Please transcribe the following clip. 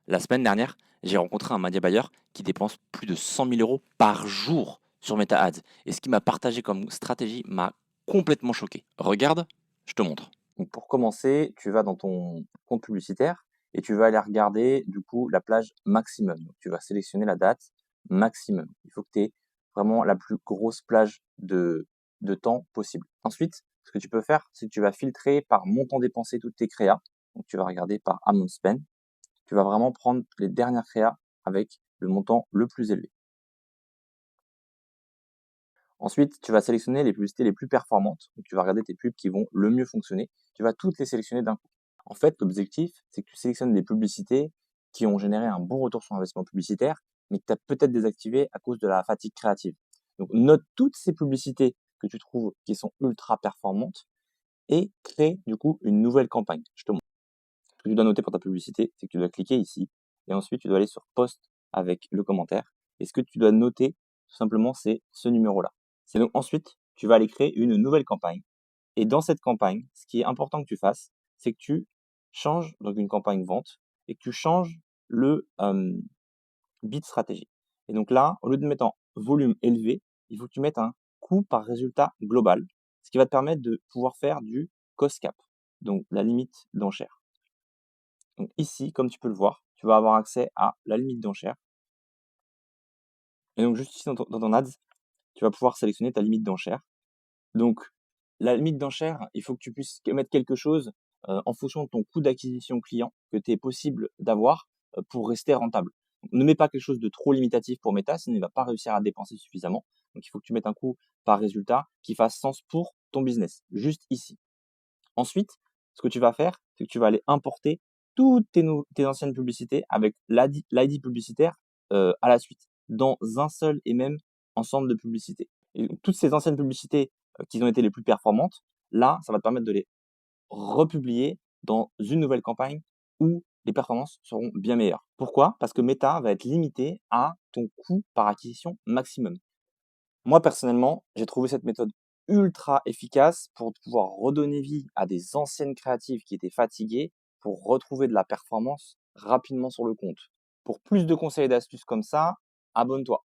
La semaine dernière, j'ai rencontré un media buyer qui dépense plus de 100 000 euros par jour sur Meta Ads. Et ce qu'il m'a partagé comme stratégie m'a complètement choqué. Regarde, je te montre. Donc pour commencer, tu vas dans ton compte publicitaire et tu vas aller regarder du coup la plage maximum. Donc tu vas sélectionner la date maximum. Il faut que tu aies vraiment la plus grosse plage de temps possible. Ensuite, ce que tu peux faire, c'est que tu vas filtrer par montant dépensé toutes tes créas. Donc tu vas regarder par amount spend. Tu vas vraiment prendre les dernières créas avec le montant le plus élevé. Ensuite, tu vas sélectionner les publicités les plus performantes. Donc, tu vas regarder tes pubs qui vont le mieux fonctionner. Tu vas toutes les sélectionner d'un coup. En fait, l'objectif, c'est que tu sélectionnes des publicités qui ont généré un bon retour sur investissement publicitaire, mais que tu as peut-être désactivé à cause de la fatigue créative. Donc, note toutes ces publicités que tu trouves qui sont ultra performantes et crée du coup une nouvelle campagne. Je te montre. Ce que tu dois noter pour ta publicité, c'est que tu dois cliquer ici et ensuite tu dois aller sur post avec le commentaire. Et ce que tu dois noter, tout simplement, c'est ce numéro-là. C'est donc ensuite, tu vas aller créer une nouvelle campagne. Et dans cette campagne, ce qui est important que tu fasses, c'est que tu changes donc une campagne vente et que tu changes le bid stratégie. Et donc là, au lieu de mettre en volume élevé, il faut que tu mettes un coût par résultat global, ce qui va te permettre de pouvoir faire du cost cap, donc la limite d'enchère. Donc ici, comme tu peux le voir, tu vas avoir accès à la limite d'enchère. Et donc juste ici dans ton ads, tu vas pouvoir sélectionner ta limite d'enchère. Donc la limite d'enchère, il faut que tu puisses mettre quelque chose en fonction de ton coût d'acquisition client que tu es possible d'avoir pour rester rentable. Donc, ne mets pas quelque chose de trop limitatif pour Meta, sinon il ne va pas réussir à dépenser suffisamment. Donc il faut que tu mettes un coût par résultat qui fasse sens pour ton business, juste ici. Ensuite, ce que tu vas faire, c'est que tu vas aller importer toutes tes anciennes publicités avec l'ID publicitaire à la suite, dans un seul et même ensemble de publicités. Et toutes ces anciennes publicités qui ont été les plus performantes, là, ça va te permettre de les republier dans une nouvelle campagne où les performances seront bien meilleures. Pourquoi? Parce que Meta va être limité à ton coût par acquisition maximum. Moi, personnellement, j'ai trouvé cette méthode ultra efficace pour pouvoir redonner vie à des anciennes créatives qui étaient fatiguées pour retrouver de la performance rapidement sur le compte. Pour plus de conseils et d'astuces comme ça, abonne-toi.